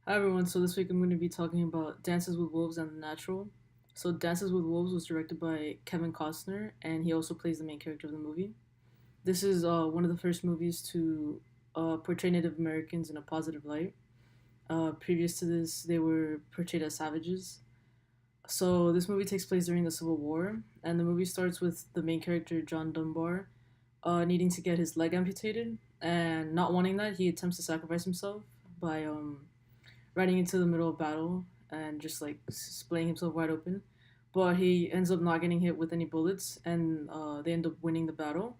Hi everyone, so this week I'm going to be talking about Dances with Wolves and The Natural. So Dances with Wolves was directed by Kevin Costner and he also plays the main character of the movie. This is one of the first movies to portray Native Americans in a positive light. Previous to this, they were portrayed as savages. So this movie takes place during the Civil War and the movie starts with the main character, John Dunbar, needing to get his leg amputated and not wanting that, he attempts to sacrifice himself by riding into the middle of battle and just like splaying himself wide open. But he ends up not getting hit with any bullets, and they end up winning the battle.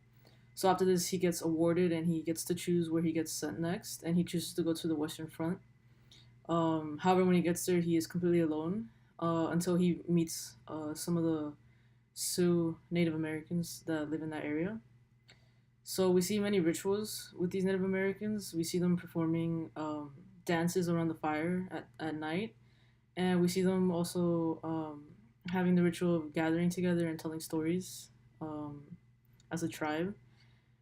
So after this, he gets awarded, and he gets to choose where he gets sent next, and he chooses to go to the Western Front. However, when he gets there, he is completely alone until he meets some of the Sioux Native Americans that live in that area. So we see many rituals with these Native Americans. We see them performing dances around the fire at night, and we see them also having the ritual of gathering together and telling stories um, as a tribe.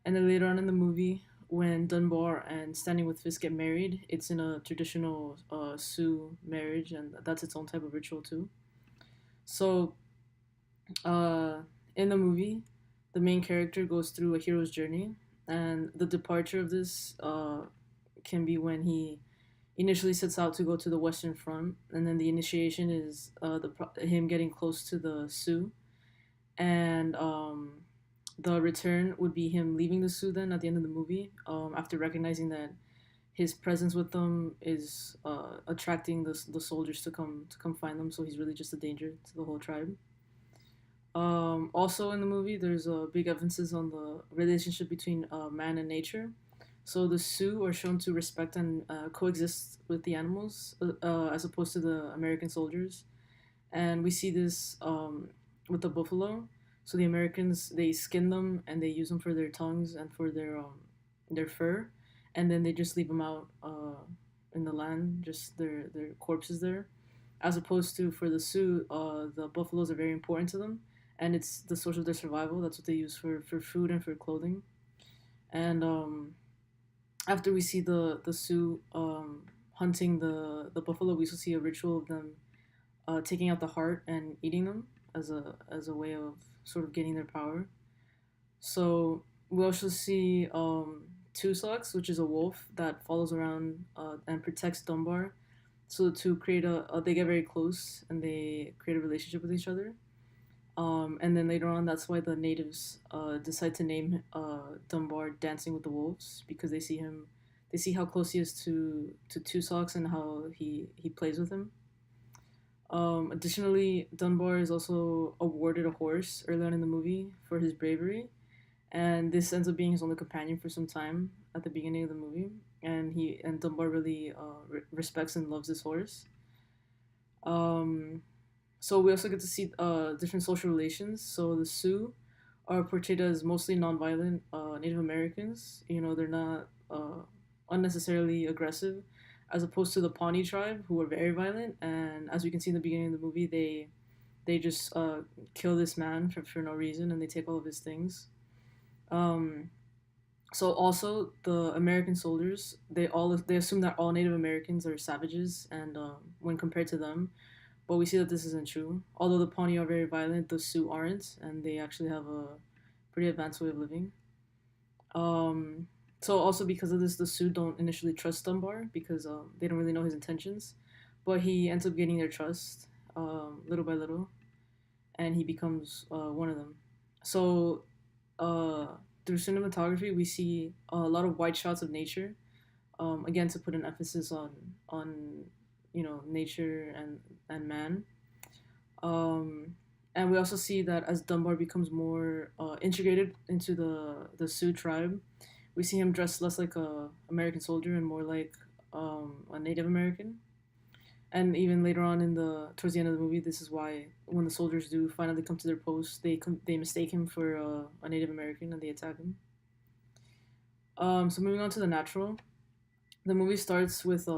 And then later on in the movie, when Dunbar and Standing with Fisk get married, it's in a traditional Sioux marriage, and that's its own type of ritual too. So uh, in the movie, the main character goes through a hero's journey, and the departure of this can be when he initially sets out to go to the Western Front, and then the initiation is him getting close to the Sioux, and the return would be him leaving the Sioux. Then at the end of the movie, after recognizing that his presence with them is attracting the soldiers to come find them, so he's really just a danger to the whole tribe. Also in the movie, there's a big emphasis on the relationship between man and nature. So the Sioux are shown to respect and coexist with the animals as opposed to the American soldiers, and we see this with the buffalo. So the Americans, they skin them and they use them for their tongues and for their fur, and then they just leave them out in the land, just their corpses there. As opposed to for the Sioux, the buffaloes are very important to them, and it's the source of their survival. That's what they use for food and for clothing. And after we see the Sioux hunting the buffalo, we also see a ritual of them taking out the heart and eating them as a way of sort of gaining their power. So we also see Two Socks, which is a wolf that follows around and protects Dunbar. So to create they get very close and they create a relationship with each other. And then later on, that's why the natives decide to name Dunbar Dancing with the Wolves because they see how close he is to Two Socks and how he plays with him. Additionally, Dunbar is also awarded a horse early on in the movie for his bravery, and this ends up being his only companion for some time at the beginning of the movie. And Dunbar really respects and loves this horse. Um, so we also get to see different social relations. So the Sioux are portrayed as mostly nonviolent Native Americans. You know, they're not unnecessarily aggressive, as opposed to the Pawnee tribe, who are very violent. And as we can see in the beginning of the movie, they just kill this man for no reason, and they take all of his things. Um, so also the American soldiers, they assume that all Native Americans are savages, and when compared to them, but we see that this isn't true. Although the Pawnee are very violent, the Sioux aren't, and they actually have a pretty advanced way of living. Um, so also because of this, the Sioux don't initially trust Dunbar because they don't really know his intentions, but he ends up gaining their trust little by little, and he becomes one of them. So uh, through cinematography, we see a lot of wide shots of nature. Again, to put an emphasis on nature and man. Um, and we also see that as Dunbar becomes more integrated into the Sioux tribe, we see him dressed less like a American soldier and more like a Native American. And even later on in the towards the end of the movie, this is why when the soldiers do finally come to their post, they mistake him for a Native American and they attack him. So moving on to the natural, the movie starts with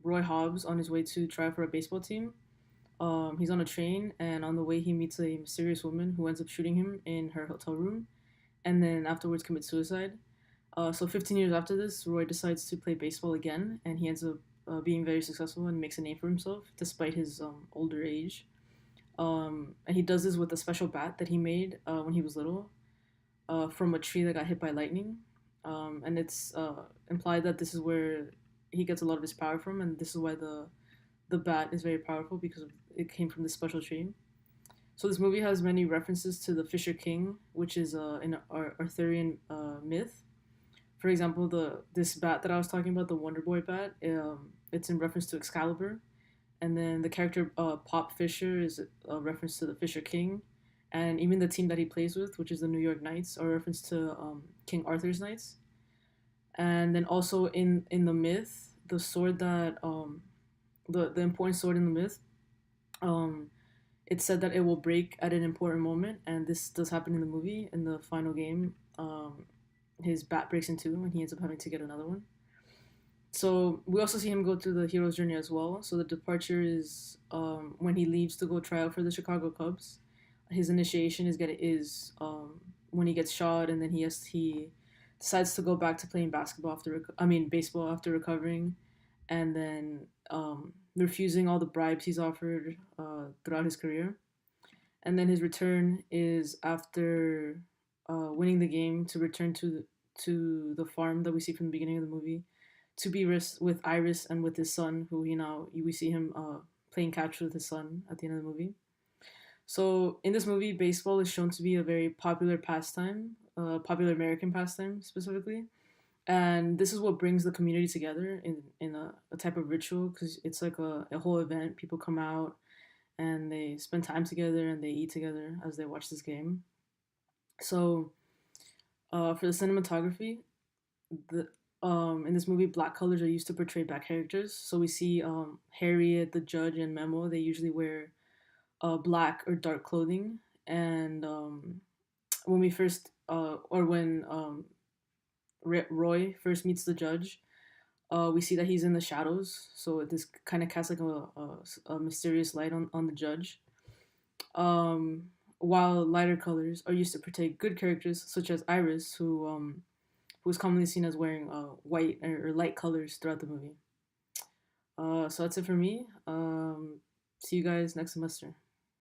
Roy Hobbs on his way to try for a baseball team. He's on a train, and on the way, he meets a mysterious woman who ends up shooting him in her hotel room, and then afterwards commits suicide. So 15 years after this, Roy decides to play baseball again, and he ends up being very successful and makes a name for himself despite his older age. And he does this with a special bat that he made when he was little from a tree that got hit by lightning. And it's implied that this is where he gets a lot of his power from, and this is why the bat is very powerful because it came from this special tree. So this movie has many references to the Fisher King, which is an Arthurian myth. For example, the this bat that I was talking about, the Wonder Boy bat, it's in reference to Excalibur, and then the character Pop Fisher is a reference to the Fisher King, and even the team that he plays with, which is the New York Knights, are a reference to King Arthur's Knights. And then also in the myth, the sword that the important sword in the myth, um, it's said that it will break at an important moment, and this does happen in the movie. In the final game, his bat breaks in two, and he ends up having to get another one. So we also see him go through the hero's journey as well. So the departure is when he leaves to go try out for the Chicago Cubs. His initiation is when he gets shot, and then he decides to go back to playing basketball after baseball after recovering, and then refusing all the bribes he's offered throughout his career. And then his return is after winning the game to return to the farm that we see from the beginning of the movie to be with Iris and with his son, who we see him playing catch with his son at the end of the movie. So in this movie, baseball is shown to be a very popular pastime, popular American pastime specifically, and this is what brings the community together in a type of ritual because it's like a whole event. People come out and they spend time together and they eat together as they watch this game. So for the cinematography, the in this movie, black colors are used to portray black characters. So we see Harriet, the judge, and Memo. They usually wear black or dark clothing. And when we first, or when Roy first meets the judge, we see that he's in the shadows. So this kind of casts like a mysterious light on the judge. While lighter colors are used to portray good characters, such as Iris, who is commonly seen as wearing white or light colors throughout the movie. So that's it for me. See you guys next semester.